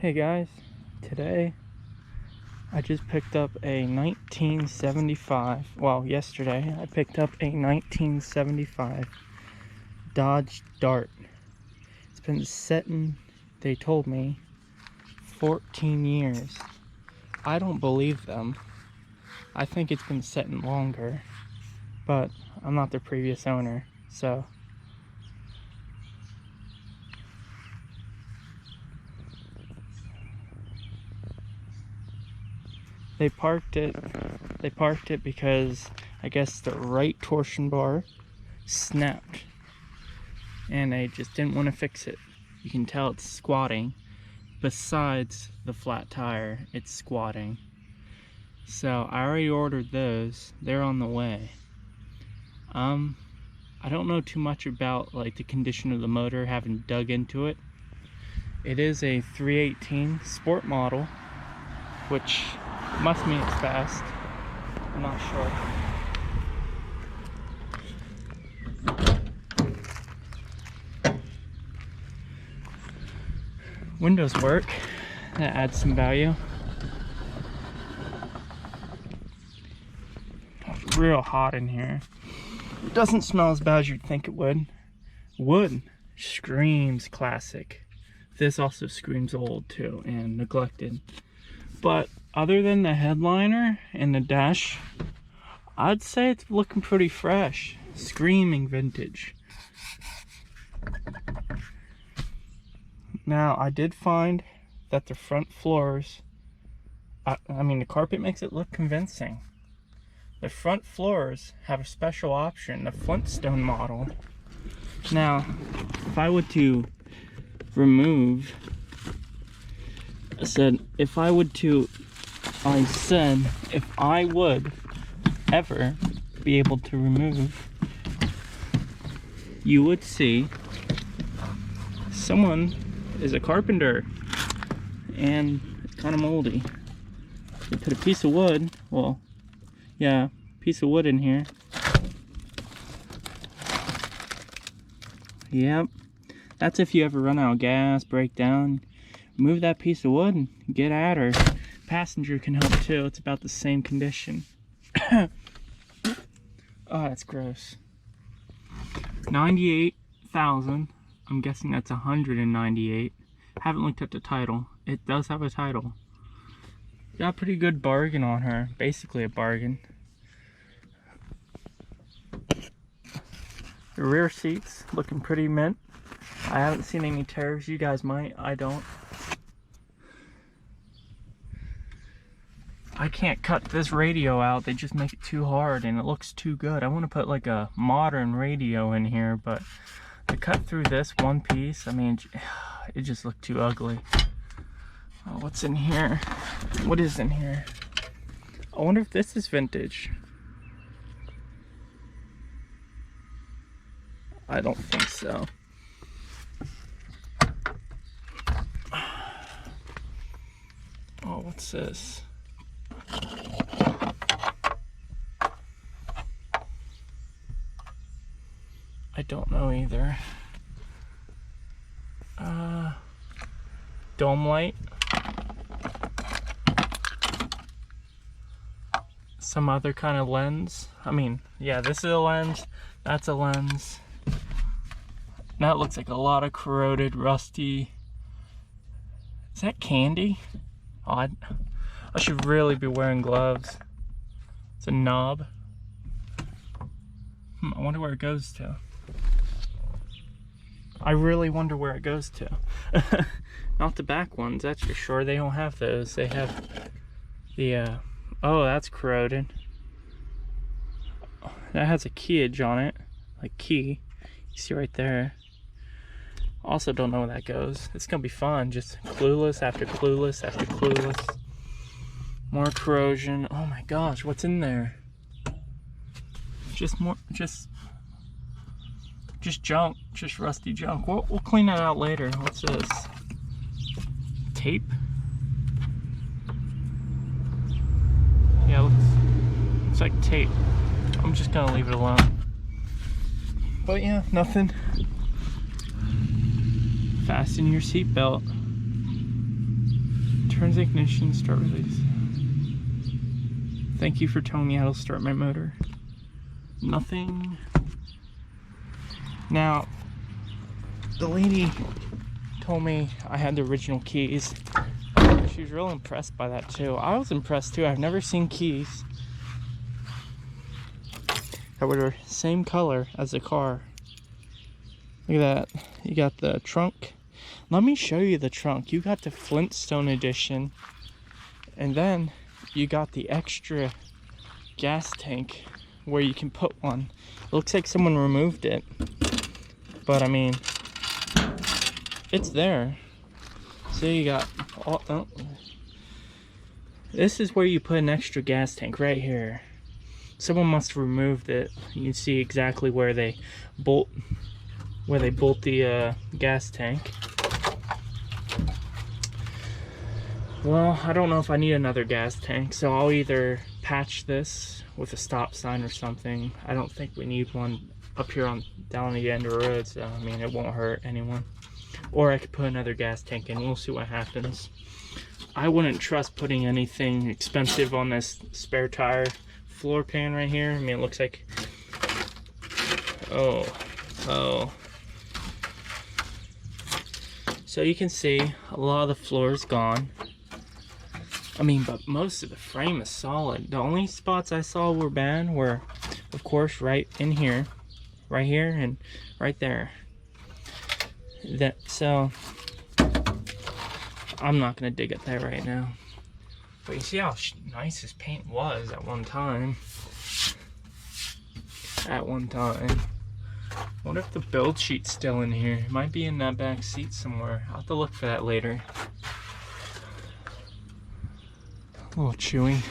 Hey guys, today I just picked up a 1975, well yesterday I picked up a 1975 Dodge Dart. It's been sitting, they told me, 14 years. I don't believe them. I think it's been sitting longer, but I'm not the previous owner, so They parked it because I guess the right torsion bar snapped and they just didn't want to fix it. You can tell it's squatting. Besides the flat tire, it's squatting. So I already ordered those. They're on the way. I don't know too much about like the condition of the motor, haven't dug into it. It is a 318 sport model, which must mean it's fast. I'm not sure. Windows work. That adds some value. It's real hot in here. It doesn't smell as bad as you'd think it would. Wood screams classic. This also screams old too and neglected. But other than the headliner and the dash, I'd say it's looking pretty fresh. Screaming vintage. Now, I did find that the front floors, I mean, the carpet makes it look convincing. The front floors have a special option, the Flintstone model. Now, if I were to remove, I said if I would ever be able to remove, you would see someone is a carpenter and it's kind of moldy. They put a piece of wood, piece of wood in here. Yep, that's if you ever run out of gas, break down. Move that piece of wood and get at her. Passenger can help too. It's about the same condition. Oh, that's gross. 98,000. I'm guessing that's 198. Haven't looked at the title. It does have a title. Got a pretty good bargain on her. Basically a bargain. The rear seats looking pretty mint. I haven't seen any tears. You guys might. I don't. I can't cut this radio out. They just make it too hard and it looks too good. I want to put like a modern radio in here, but to cut through this one piece, I mean, it just looked too ugly. Oh, what's in here? What is in here? I wonder if this is vintage. I don't think so. Oh, what's this? I don't know either. Dome light. Some other kind of lens. I mean, yeah, this is a lens. That's a lens. That looks like a lot of corroded, rusty. Is that candy? Oh, I should really be wearing gloves. It's a knob. I wonder where it goes to. I really wonder where it goes to. Not the back ones, that's for sure. They don't have those. They have the, oh, that's corroded. That has a keyage on it. Like key. You see right there. Also don't know where that goes. It's gonna be fun. Just clueless after clueless after clueless. More corrosion. Oh my gosh, what's in there? Just junk, just rusty junk. We'll clean that out later. What's this? Tape? Yeah, looks like tape. I'm just gonna leave it alone. But yeah, nothing. Fasten your seatbelt. Turns ignition, start release. Thank you for telling me how to start my motor. Nothing. Now, the lady told me I had the original keys. She was real impressed by that too. I was impressed too. I've never seen keys that were the same color as the car. Look at that. You got the trunk. Let me show you the trunk. You got the Flintstone edition, and then you got the extra gas tank where you can put one. It looks like someone removed it, but I mean, it's there. So you got all, oh, this is where you put an extra gas tank right here. Someone must have removed it. You can see exactly where they bolt the gas tank. Well, I don't know if I need another gas tank, so I'll either patch this with a stop sign or something. I don't think we need one up here down the end of the road, so I mean, it won't hurt anyone. Or I could put another gas tank in. We'll see what happens. I wouldn't trust putting anything expensive on this spare tire floor pan right here. I mean, it looks like, oh. So you can see a lot of the floor is gone. I mean, but most of the frame is solid. The only spots I saw were bad were, of course, right in here, right here, and right there. So I'm not gonna dig at that right now. But you see how nice this paint was at one time. What if the build sheet's still in here? It might be in that back seat somewhere. I'll have to look for that later. A little chewy.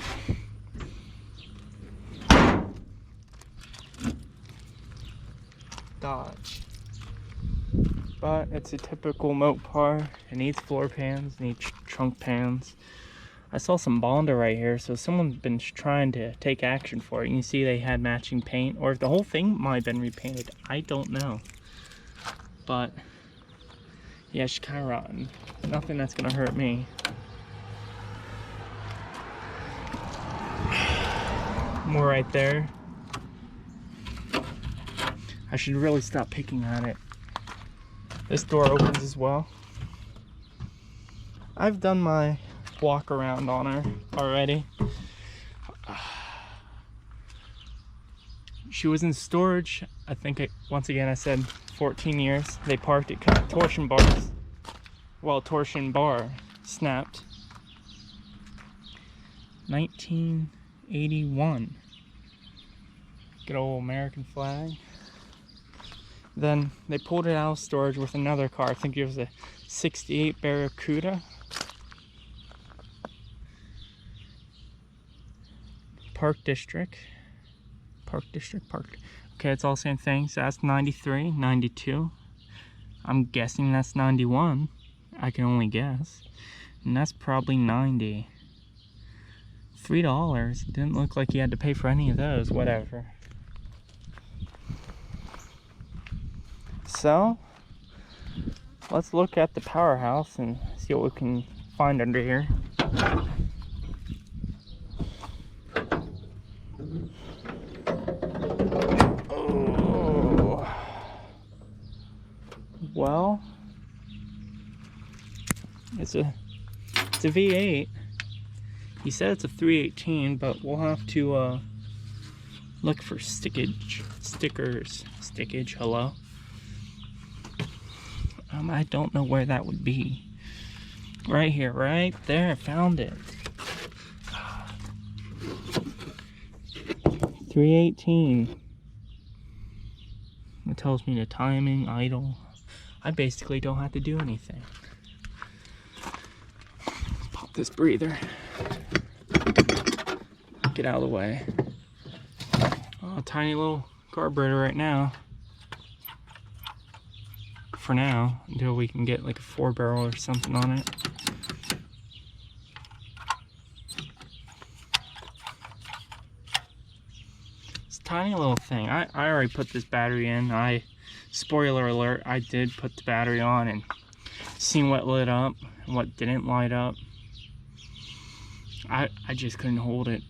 Dodge. But it's a typical Mopar. It needs floor pans, needs trunk pans. I saw some Bondo right here, so someone's been trying to take action for it. You can see they had matching paint, or if the whole thing might have been repainted. I don't know. But yeah, it's kind of rotten. Nothing that's gonna hurt me. More right there. I should really stop picking at it. This door opens as well. I've done my walk around on her already. She was in storage. I think once again I said 14 years. They parked it, torsion bars. Well, torsion bar snapped. 1981. Good old American flag. Then they pulled it out of storage with another car. I think it was a 68 Barracuda. Park District. Okay, it's all the same thing. So that's 93, 92. I'm guessing that's 91. I can only guess. And that's probably 90. $3. It didn't look like you had to pay for any of those. Whatever. So, let's look at the powerhouse and see what we can find under here. Oh. Well, it's a V8. He said it's a 318, but we'll have to look for stickage. Hello. I don't know where that would be. Right here, right there, I found it. 318. It tells me the timing, idle. I basically don't have to do anything. Pop this breather. Get out of the way. Oh, tiny little carburetor right now. For now, until we can get like a 4-barrel or something on it. It's a tiny little thing. I already put this battery in. Spoiler alert, I did put the battery on and seen what lit up and what didn't light up. I just couldn't hold it.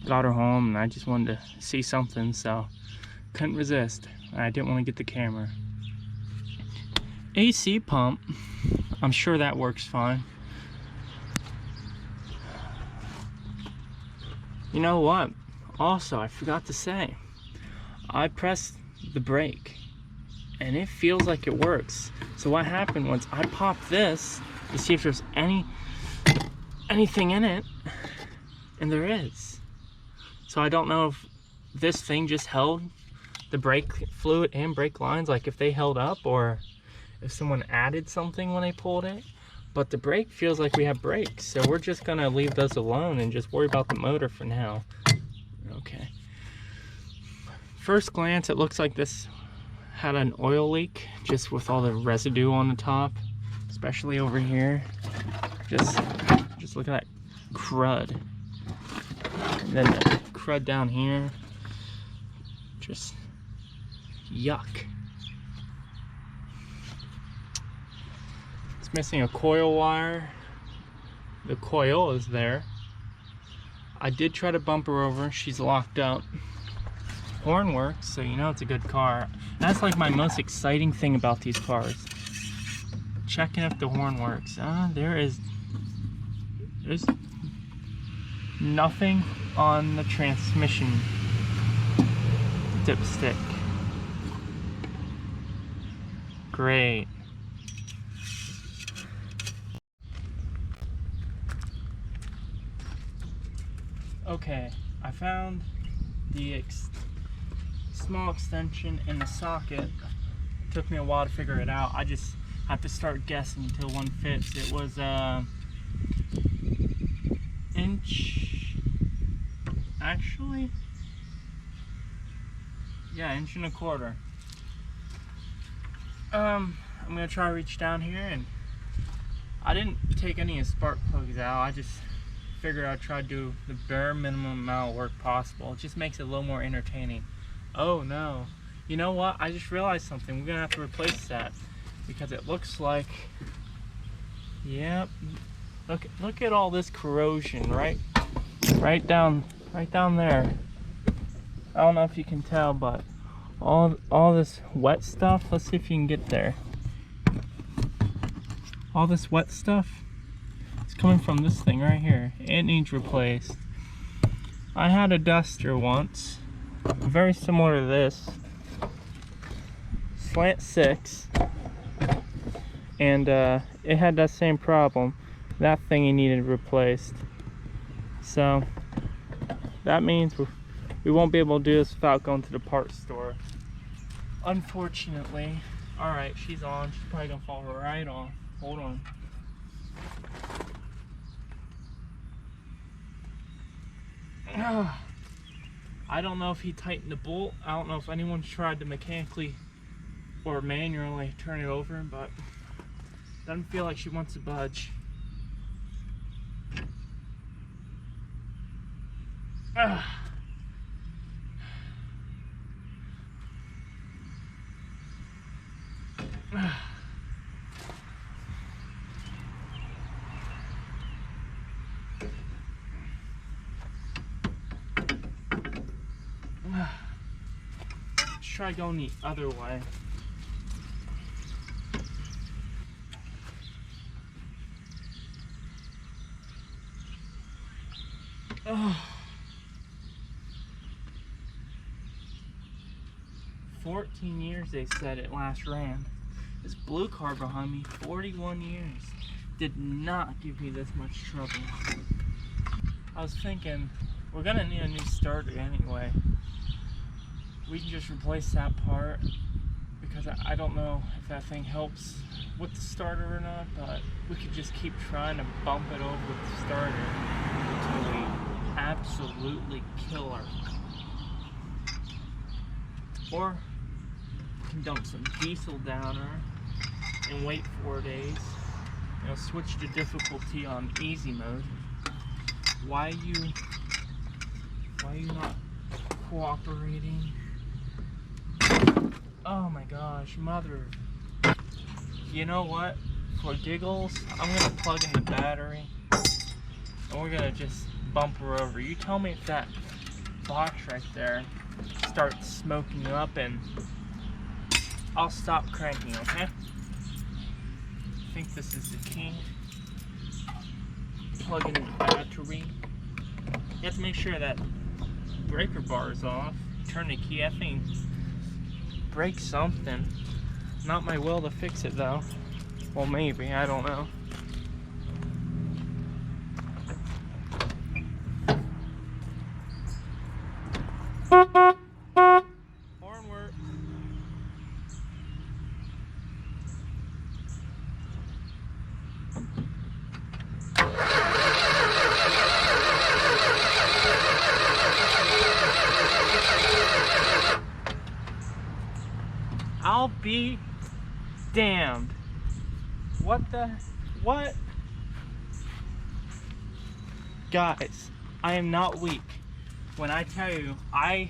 Got her home and I just wanted to see something, so couldn't resist. I didn't want to get the camera. AC pump, I'm sure that works fine. You know what? Also, I forgot to say, I pressed the brake and it feels like it works. So what happened was I popped this to see if there's anything in it, and there is. So I don't know if this thing just held the brake fluid and brake lines, like if they held up, or if someone added something when they pulled it. But the brake feels like we have brakes, so we're just gonna leave those alone and just worry about the motor for now. Okay. First glance, it looks like this had an oil leak, just with all the residue on the top, especially over here. Just look at that crud. And then the crud down here. Just yuck. It's missing a coil wire. The coil is there. I did try to bump her over. She's locked up. Horn works, so you know it's a good car. That's like my most exciting thing about these cars. Checking if the horn works. There's nothing on the transmission dipstick. Great. Okay, I found the small extension in the socket. It took me a while to figure it out. I just have to start guessing until one fits. It was inch, actually, yeah, 1.25 inches. I'm gonna try to reach down here, and I didn't take any of the spark plugs out. I just figured I'd try to do the bare minimum amount of work possible. It just makes it a little more entertaining. Oh no, you know what? I just realized something. We're gonna have to replace that because it looks like, yep. Look at all this corrosion right down there. I don't know if you can tell, but all this wet stuff. Let's see if you can get there. All this wet stuff, it's coming from this thing right here. It needs replaced. I had a duster once, very similar to this, slant 6, and it had that same problem. That thing needed replaced. So that means we won't be able to do this without going to the parts store, unfortunately. All right, she's on. She's probably gonna fall right off. Hold on. I don't know if he tightened the bolt. I don't know if anyone tried to mechanically or manually turn it over, but it doesn't feel like she wants to budge. Let's try going the other way. Oh. 14 years they said it last ran. This blue car behind me, 41 years. Did not give me this much trouble. I was thinking, we're gonna need a new starter anyway. We can just replace that part, because I don't know if that thing helps with the starter or not, but we could just keep trying to bump it over with the starter until we absolutely kill her. Or we can dump some diesel down her and wait 4 days. You know, switch the difficulty on easy mode. Why are you not cooperating? Oh my gosh, mother. You know what? for giggles, I'm gonna plug in the battery and we're gonna just bump her over. You tell me if that box right there starts smoking up and I'll stop cranking, okay? I think this is the key. Plug in the battery. You have to make sure that breaker bar is off. Turn the key. I think break something. Not my will to fix it though. Well, maybe, I don't know. Horn works. I'll be damned. What? Guys, I am not weak. When I tell you, I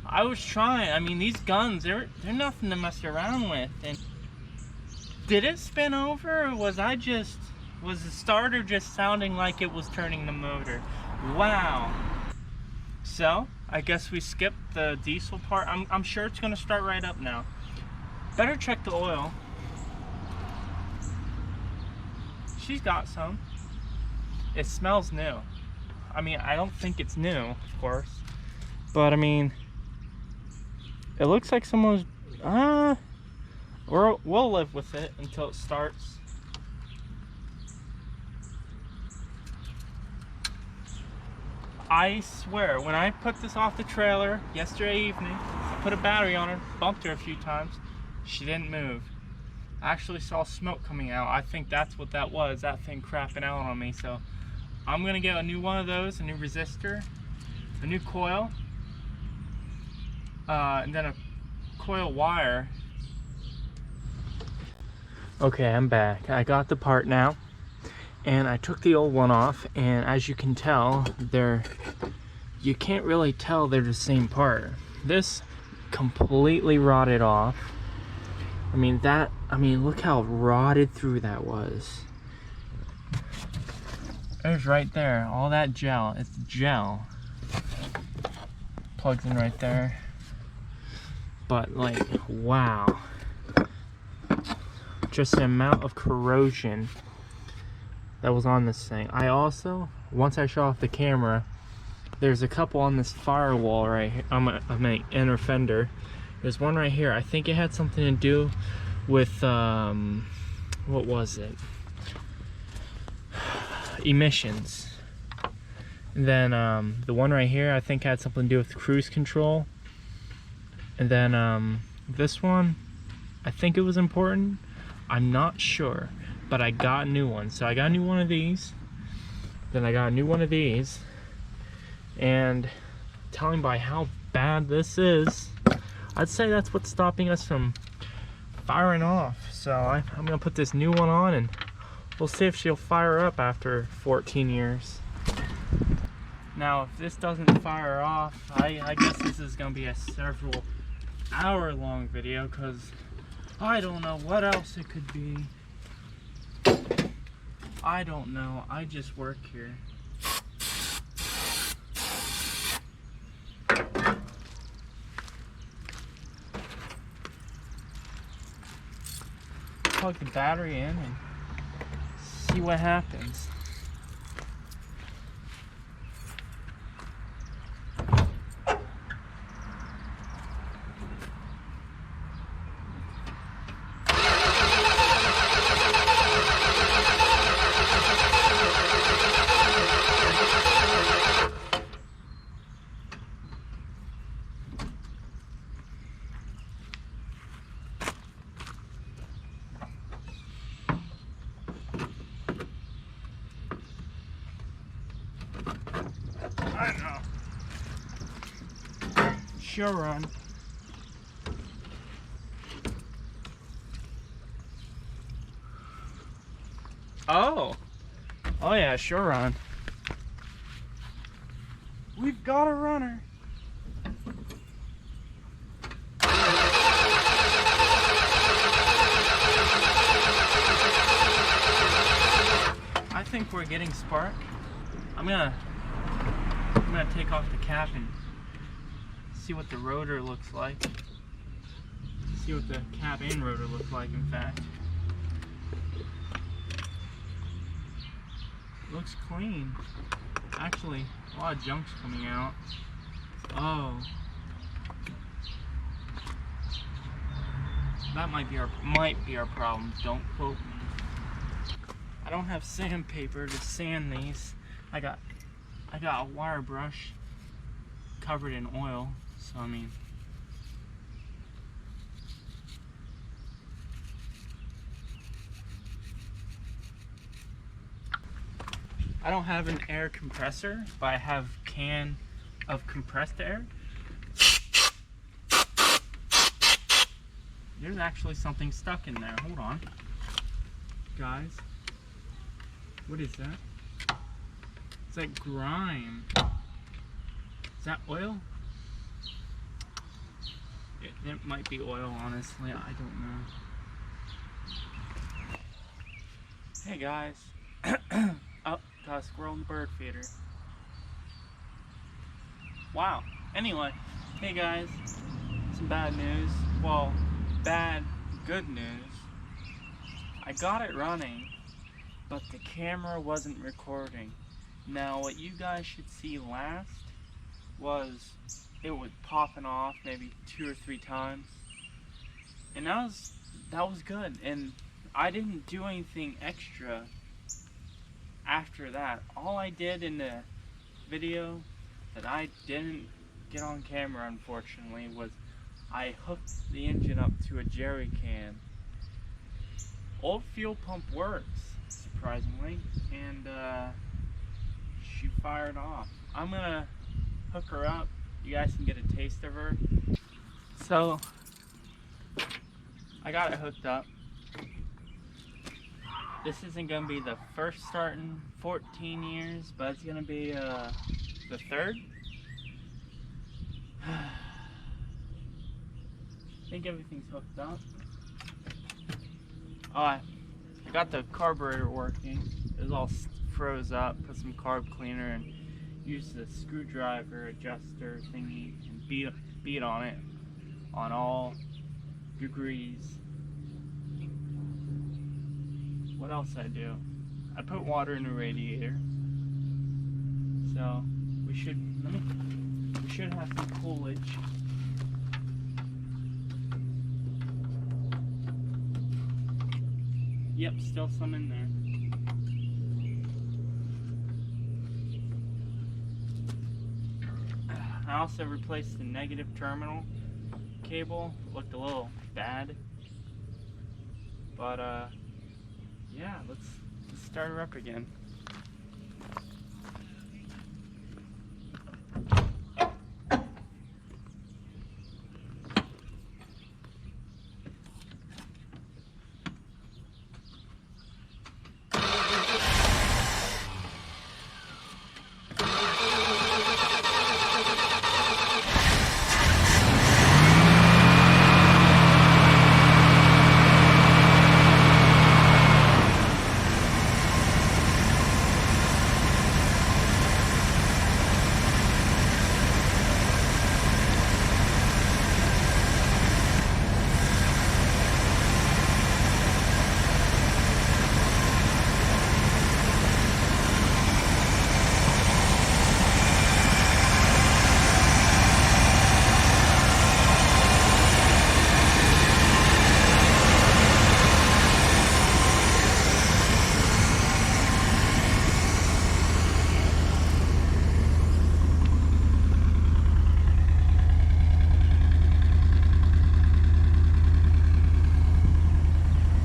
was trying. I mean, these guns, they're nothing to mess around with. And did it spin over, or was the starter just sounding like it was turning the motor? Wow. So, I guess we skipped the diesel part. I'm sure it's gonna start right up now. Better check the oil. She's got some. It smells new. I mean, I don't think it's new, of course. But I mean, it looks like someone's, we'll live with it until it starts. I swear, when I put this off the trailer yesterday evening, I put a battery on her, bumped her a few times, she didn't move. I actually saw smoke coming out. I think that's what that was, that thing crapping out on me. So I'm gonna get a new one of those, a new resistor, a new coil, and then a coil wire. Okay, I'm back. I got the part now, and I took the old one off, and as you can tell, you can't really tell they're the same part. This completely rotted off. I mean, look how rotted through that was. There's right there, all that gel. It's gel. Plugs in right there. But like, wow. Just the amount of corrosion that was on this thing. I also, once I shut off the camera, there's a couple on this firewall right here, on my inner fender. There's one right here. I think it had something to do with, what was it? Emissions. And then the one right here, I think had something to do with cruise control. And then this one, I think it was important. I'm not sure, but I got a new one. So I got a new one of these. Then I got a new one of these. And telling by how bad this is, I'd say that's what's stopping us from firing off. So I'm gonna put this new one on and we'll see if she'll fire up after 14 years. Now, if this doesn't fire off, I guess this is gonna be a several hour long video, because I don't know what else it could be. I don't know, I just work here. Plug the battery in and see what happens. I know. Sure run. Oh yeah, sure run. We've got a runner. if we're getting spark, I'm gonna take off the cap and see what the rotor looks like. See what the cap and rotor look like, in fact. Looks clean. Actually, a lot of junk's coming out. Oh. That might be our problem. Don't quote me. I don't have sandpaper to sand these. I got a wire brush covered in oil, so I mean, I don't have an air compressor, but I have a can of compressed air. There's actually something stuck in there. Hold on. Guys. What is that? It's like grime. Is that oil? It might be oil, honestly. I don't know. Hey guys. Oh, got a squirrel in the bird feeder. Wow. Anyway, hey guys. Some bad news. Well, good news. I got it running, but the camera wasn't recording. Now, what you guys should see last was it was popping off maybe 2 or 3 times, and that was good. And I didn't do anything extra after that. All I did in the video that I didn't get on camera, unfortunately, was I hooked the engine up to a jerry can. Old fuel pump works, surprisingly, and she fired off. I'm gonna hook her up. You guys can get a taste of her. So, I got it hooked up. This isn't gonna be the first start in 14 years, but it's gonna be the third. I think everything's hooked up. Oh, I got the carburetor working. It was all froze up. Put some carb cleaner and used the screwdriver adjuster thingy and beat on it on all degrees. What else I do? I put water in the radiator. So we should have some coolage. Yep, still some in there. I also replaced the negative terminal cable. It looked a little bad. But yeah, let's start her up again.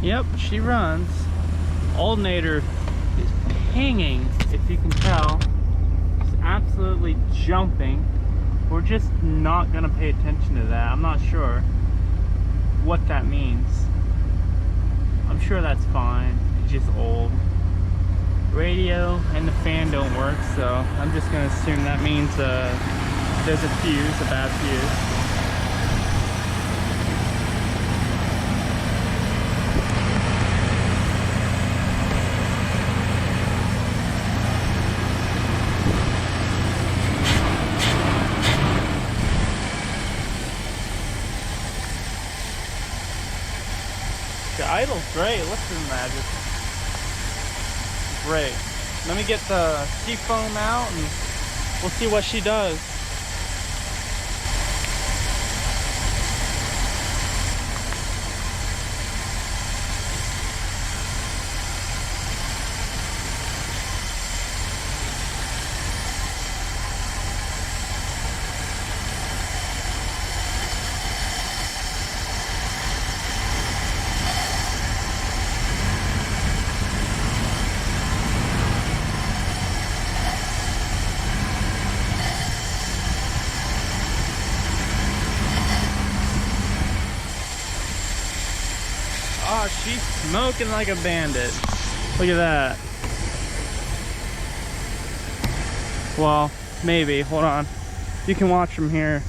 Yep, she runs. Alternator is pinging, if you can tell. It's absolutely jumping. We're just not gonna pay attention to that. I'm not sure what that means. I'm sure that's fine. It's just old. Radio and the fan don't work, so I'm just gonna assume that means there's a fuse, a bad fuse. The idle's great. Listen to that. Just great. Let me get the seafoam out and we'll see what she does. Oh, she's smoking like a bandit. Look at that. Well, maybe. Hold on. You can watch from here.